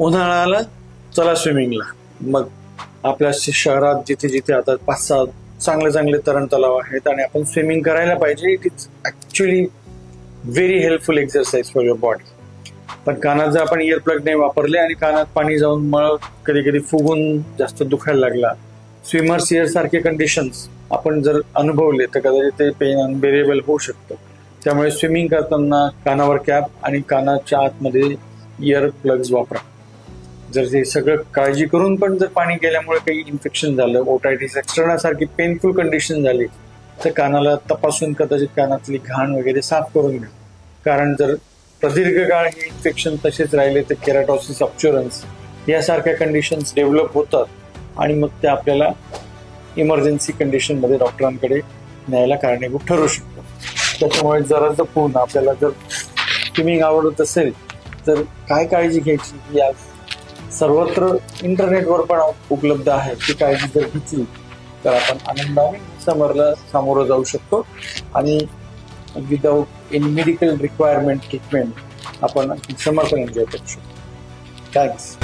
उन्हाळा आला चला स्विमिंगला. मग आपल्या शहरात जिथे जिथे आता 5-6 चांगले तरण तलाव आहेत आणि आपण स्विमिंग करायला पाहिजे. It is actually very helpful exercise for your body. पण कानात जर आपण इयरप्लग नाही वापरले आणि कानात पाणी जाऊन मळ कधी कधी फुगून जास्त दुखायला लागला, स्विमर्स इयर सारखे कंडिशन्स आपण जर अनुभवले तर कदाचित ते पेन अनबेरेबल होऊ शकतं. त्यामुळे स्विमिंग करताना कानावर कॅप आणि कानाच्या आतमध्ये इयर प्लग्स वापरा. जर हे सगळं काळजी करून पण जर पाणी गेल्यामुळे काही इन्फेक्शन झालं, ओटायटिस एक्स्टर्ना सारखी पेनफुल कंडिशन झाली तर कानाला तपासून कदाचित कानातली घाण वगैरे साफ करून घ्या. कारण जर प्रदीर्घ काळ हे इन्फेक्शन तसेच राहिले तर केराटोसिस ऑब्च्युरन्स यासारख्या कंडिशन्स डेव्हलप होतात आणि मग ते आपल्याला इमर्जन्सी कंडिशनमध्ये डॉक्टरांकडे न्यायला कारणीभूत ठरू शकतो. त्याच्यामुळे जरा जपून आपल्याला जर स्विमिंग आवडत असेल तर काय काळजी घ्यायची ही आज सर्वत्र इंटरनेटवर पण उपलब्ध आहे. ती काळजी जर घेतली तर आपण आनंदाने समरला सामोरं जाऊ शकतो आणि without any medical requirement treatment आपण समर पण एन्जॉय करू शकतो. थँक्स.